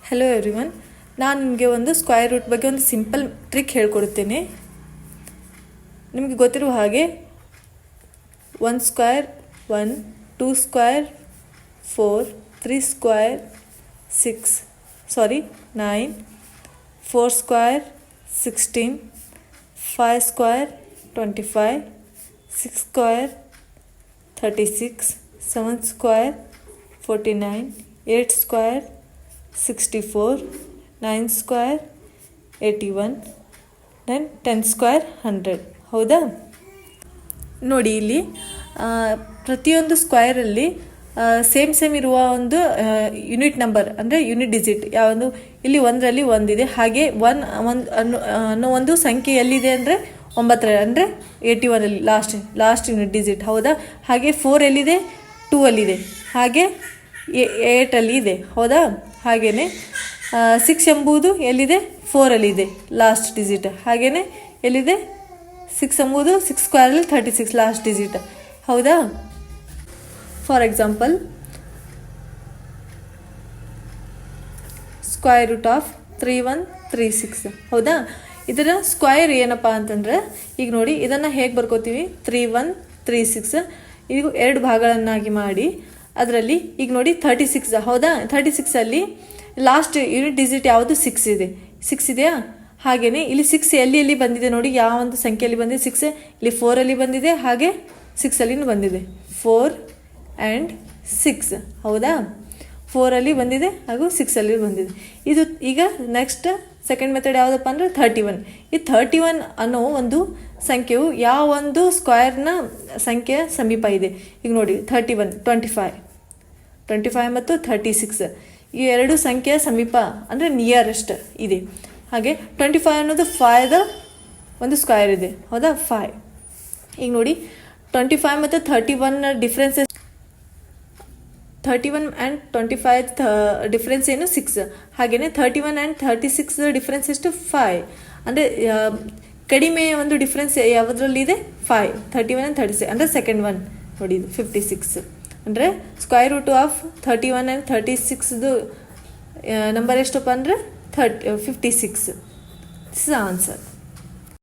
Hello everyone, ನಾನು ನಿಮಗೆ ಒಂದು ಸ್ಕ್ವೇರ್ ರೂಟ್ ಬಗ್ಗೆ ಒಂದು ಸಿಂಪಲ್ ಟ್ರಿಕ್ ಹೇಳ್ಕೊಡುತ್ತೇನೆ. ನಿಮಗೆ ಗೊತ್ತಿರುವ ಹಾಗೆ 1 square 1, 2 square 4, 3 square 9, 4 square 16, 5 square 25, 6 square 36, 7 square 49, 8 square 64, 9 square 81, 10 square 100. ಹೌದಾ? ನೋಡಿ, ಇಲ್ಲಿ ಪ್ರತಿಯೊಂದು ಸ್ಕ್ವೇರಲ್ಲಿ ಸೇಮ್ ಇರುವ ಒಂದು ಯೂನಿಟ್ ನಂಬರ್ ಅಂದರೆ ಯೂನಿಟ್ ಡಿಜಿಟ್ ಯಾವುದು, ಇಲ್ಲಿ 1ರಲ್ಲಿ 1 ಇದೆ. ಹಾಗೆ 1 ಅನ್ನೋ ಒಂದು ಸಂಖ್ಯೆ ಎಲ್ಲಿದೆ ಅಂದರೆ 9 ಅಂದರೆ 81ಅಲ್ಲಿ ಲಾಸ್ಟ್ ಯೂನಿಟ್ ಡಿಜಿಟ್. ಹೌದಾ? ಹಾಗೆ 4 ಎಲ್ಲಿದೆ, 2 ಅಲ್ಲಿದೆ. ಹಾಗೆ 8ಅಲ್ಲಿ ಇದೆ. ಹೌದಾ? ಹಾಗೆಯೇ 6 ಎಂಬುದು ಎಲ್ಲಿದೆ, 4ಅಲ್ಲಿದೆ ಲಾಸ್ಟ್ ಡಿಜಿಟ್. ಹಾಗೆಯೇ ಎಲ್ಲಿದೆ 6 ಎಂಬುದು 6 ಸ್ಕ್ವೇರಲ್ಲಿ 36 ಲಾಸ್ಟ್ ಡಿಜಿಟ್. ಹೌದಾ? For example, square root of 3136. ಹೌದಾ? ಇದರ ಸ್ಕ್ವೇರ್ ಏನಪ್ಪ ಅಂತಂದ್ರೆ, ಈಗ ನೋಡಿ ಇದನ್ನು ಹೇಗೆ ಬರ್ಕೋತೀವಿ, 3136 ಈಗ 2 ಭಾಗಗಳನ್ನಾಗಿ ಮಾಡಿ ಅದರಲ್ಲಿ ಈಗ ನೋಡಿ 36. ಹೌದಾ? 36ಅಲ್ಲಿ ಲಾಸ್ಟ್ ಯೂನಿಟ್ ಡಿಜಿಟ್ ಯಾವುದು, 6 ಇದೆಯಾ? ಹಾಗೆಯೇ ಇಲ್ಲಿ 6 ಎಲ್ಲಿ ಬಂದಿದೆ ನೋಡಿ, ಯಾವ ಒಂದು ಸಂಖ್ಯೆಯಲ್ಲಿ ಬಂದಿದೆ 6, ಇಲ್ಲಿ 4ಅಲ್ಲಿ ಬಂದಿದೆ, ಹಾಗೆ 6ಅಲ್ಲಿ ಬಂದಿದೆ. 4 and 6. ಹೌದಾ? 4ಅಲ್ಲಿ ಬಂದಿದೆ ಹಾಗೂ 6ಅಲ್ಲಿ ಬಂದಿದೆ. ಇದು ಈಗ ನೆಕ್ಸ್ಟ್ ಸೆಕೆಂಡ್ ಮೆಥಡ್ ಯಾವುದಪ್ಪ ಅಂದರೆ 31. ಈ 31 ಅನ್ನೋ ಒಂದು ಸಂಖ್ಯೆಯು ಯಾವ ಒಂದು ಸ್ಕ್ವೇರ್ನ ಸಂಖ್ಯೆಯ ಸಮೀಪ ಇದೆ. ಈಗ ನೋಡಿ 31, 25 ಮತ್ತು 36 ಈ 2 ಸಂಖ್ಯೆಯ ಸಮೀಪ ಅಂದರೆ ನಿಯರೆಸ್ಟ್ ಇದೆ. ಹಾಗೆ 25 ಅನ್ನೋದು 5ದ ಒಂದು ಸ್ಕ್ವೇರ್ ಇದೆ. ಹೌದಾ? 5. ಈಗ ನೋಡಿ 25 ಮತ್ತು 31 ಡಿಫ್ರೆನ್ಸ್, 31 ಆ್ಯಂಡ್ 25 ಡಿಫ್ರೆನ್ಸ್ ಏನು, 6. ಹಾಗೆಯೇ 31 ಆ್ಯಂಡ್ 36 ಡಿಫ್ರೆನ್ಸ್ ಎಷ್ಟು, 5. ಅಂದರೆ ಕಡಿಮೆ ಒಂದು ಡಿಫ್ರೆನ್ಸ್ ಯಾವುದರಲ್ಲಿದೆ, 5. 31 ಆ್ಯಂಡ್ 36 ಅಂದರೆ ಸೆಕೆಂಡ್ ಒನ್ ನೋಡಿ, ಇದು 56. ಅಂದರೆ ಸ್ಕ್ವೇರ್ ರೂಟ್ ಆಫ್ 31 ಆ್ಯಂಡ್ 36ದು ನಂಬರ್ ಎಷ್ಟಪ್ಪ ಅಂದರೆ 56. This is answer.